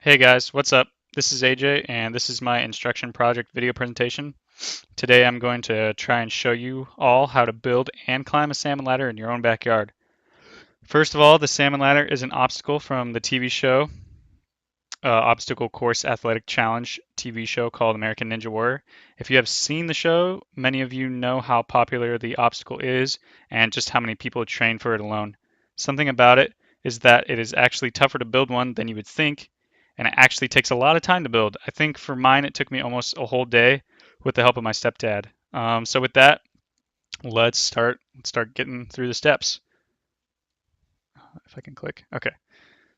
Hey guys, what's up? This is AJ and this is my instruction project video presentation. Today I'm going to try and show you all how to build and climb a salmon ladder in your own backyard. First of all, the salmon ladder is an obstacle from the TV show, Obstacle Course Athletic Challenge TV show called American Ninja Warrior. If you have seen the show, many of you know how popular the obstacle is and just how many people train for it alone. Something about it is that it is actually tougher to build one than you would think, and it actually takes a lot of time to build. I think for mine, it took me almost a whole day with the help of my stepdad. So with that, let's start getting through the steps. If I can click. Okay.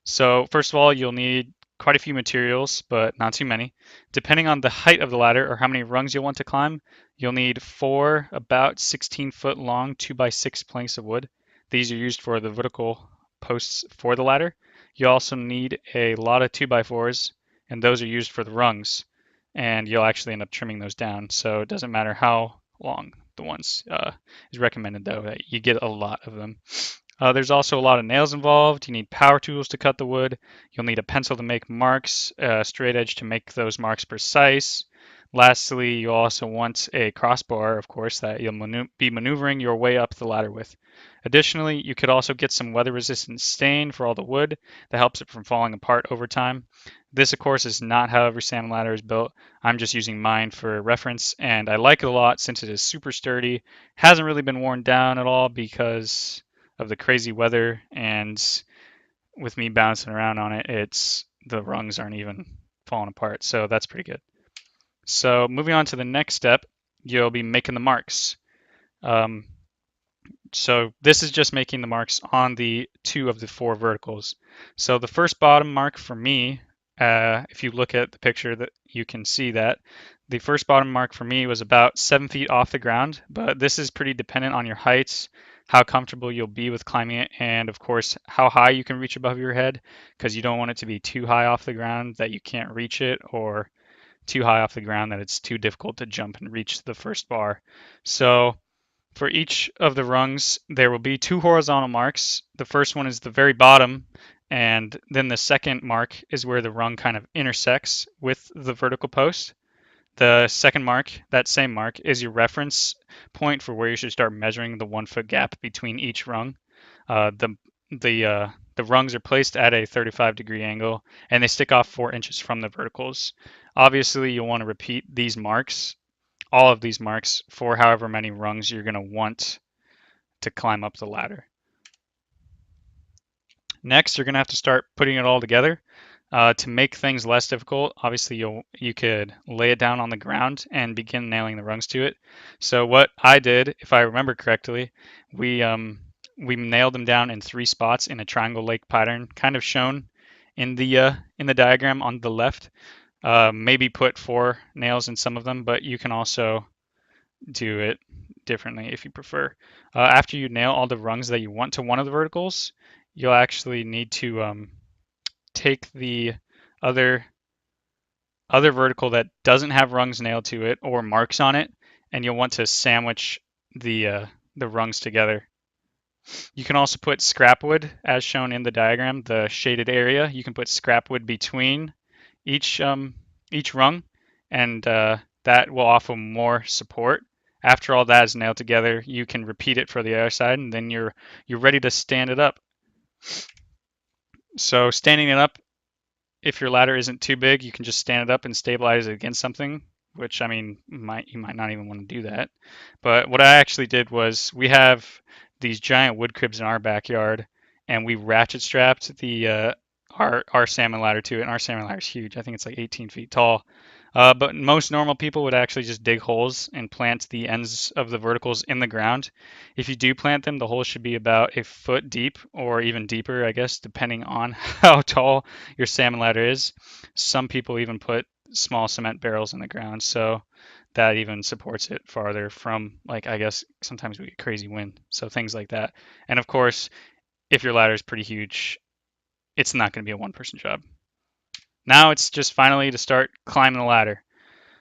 So first of all, you'll need quite a few materials, but not too many. Depending on the height of the ladder or how many rungs you'll want to climb, you'll need four about 16-foot long 2x6 planks of wood. These are used for the vertical posts for the ladder. You also need a lot of 2x4s, and those are used for the rungs. And you'll actually end up trimming those down, so it doesn't matter how long the ones is recommended, though, that you get a lot of them. There's also a lot of nails involved. You need power tools to cut the wood. You'll need a pencil to make marks, a straight edge to make those marks precise. Lastly, you also want a crossbar, of course, that you'll be maneuvering your way up the ladder with. Additionally, you could also get some weather-resistant stain for all the wood that helps it from falling apart over time. This, of course, is not how every salmon ladder is built. I'm just using mine for reference, and I like it a lot since it is super sturdy. Hasn't really been worn down at all because of the crazy weather, and with me bouncing around on it, it's the rungs aren't even falling apart, so that's pretty good. So moving on to the next step, you'll be making the marks. Um, so this is just making the marks on the two of the four verticals. So the first bottom mark for me, if you look at the picture, that you can see that the first bottom mark for me was about 7 feet off the ground, but this is pretty dependent on your heights, how comfortable you'll be with climbing it, and of course how high you can reach above your head, because you don't want it to be too high off the ground that you can't reach it, or too high off the ground that it's too difficult to jump and reach the first bar. So for each of the rungs, there will be two horizontal marks. The first one is the very bottom, and then the second mark is where the rung kind of intersects with the vertical post. The second mark, that same mark, is your reference point for where you should start measuring the 1 foot gap between each rung. The the rungs are placed at a 35-degree angle, and they stick off 4 inches from the verticals. Obviously, you'll want to repeat these marks, all of these marks, for however many rungs you're going to want to climb up the ladder. Next, you're going to have to start putting it all together. To make things less difficult, obviously you could lay it down on the ground and begin nailing the rungs to it. So what I did, if I remember correctly, we nailed them down in 3 spots in a triangle lake pattern, kind of shown in the diagram on the left. Maybe put 4 nails in some of them, but you can also do it differently if you prefer. After you nail all the rungs that you want to one of the verticals, you'll actually need to take the other vertical that doesn't have rungs nailed to it or marks on it, and you'll want to sandwich the rungs together. You can also put scrap wood, as shown in the diagram, the shaded area. You can put scrap wood between each rung, and that will offer more support. After all that is nailed together, you can repeat it for the other side, and then you're ready to stand it up. So standing it up, if your ladder isn't too big, you can just stand it up and stabilize it against something, which I mean, you might not even want to do that. But what I actually did was we have these giant wood cribs in our backyard, and we ratchet strapped the our salmon ladder to it. And our salmon ladder is huge. I think it's like 18 feet tall. But most normal people would actually just dig holes and plant the ends of the verticals in the ground. If you do plant them, the hole should be about a foot deep or even deeper, I guess, depending on how tall your salmon ladder is. Some people even put small cement barrels in the ground, so that even supports it farther from, like, I guess sometimes we get crazy wind, so things like that. And of course, if your ladder is pretty huge, it's not going to be a one-person job. Now it's just finally to start climbing the ladder.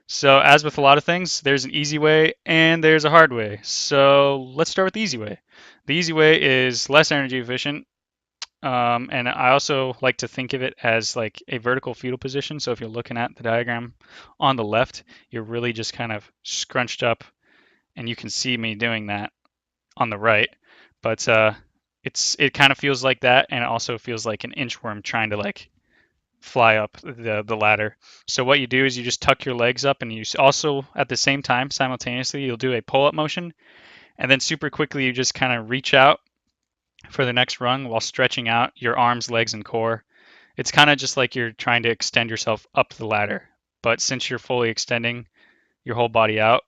So as with a lot of things, there's an easy way and there's a hard way. So let's start with the easy way. The easy way is less energy efficient, And I also like to think of it as like a vertical fetal position. So if you're looking at the diagram on the left, you're really just kind of scrunched up, and you can see me doing that on the right. But it kind of feels like that, and it also feels like an inchworm trying to like fly up the ladder. So what you do is you just tuck your legs up, and you also at the same time simultaneously you'll do a pull up motion, and then super quickly you just kind of reach out for the next rung while stretching out your arms, legs, and core. It's kind of just like you're trying to extend yourself up the ladder, but since you're fully extending your whole body out,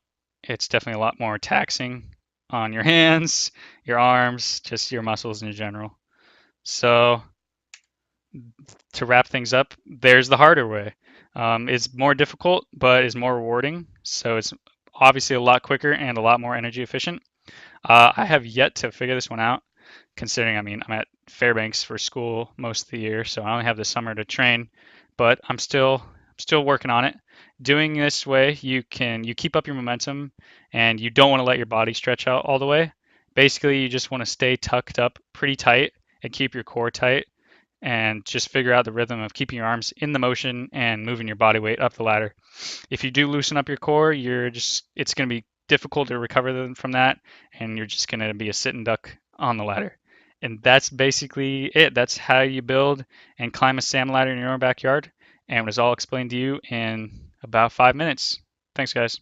it's definitely a lot more taxing on your hands, your arms, just your muscles in general. So to wrap things up, there's the harder way. It's more difficult, but is more rewarding. So it's obviously a lot quicker and a lot more energy efficient. I have yet to figure this one out, considering, I mean, I'm at Fairbanks for school most of the year, so I only have the summer to train, but I'm still working on it. Doing this way, you keep up your momentum, and you don't want to let your body stretch out all the way. Basically, you just want to stay tucked up pretty tight and keep your core tight, and just figure out the rhythm of keeping your arms in the motion and moving your body weight up the ladder. If you do loosen up your core, it's going to be difficult to recover from that, and you're just going to be a sitting duck on the ladder. And that's basically it. That's how you build and climb a salmon ladder in your own backyard. And it was all explained to you in about 5 minutes. Thanks, guys.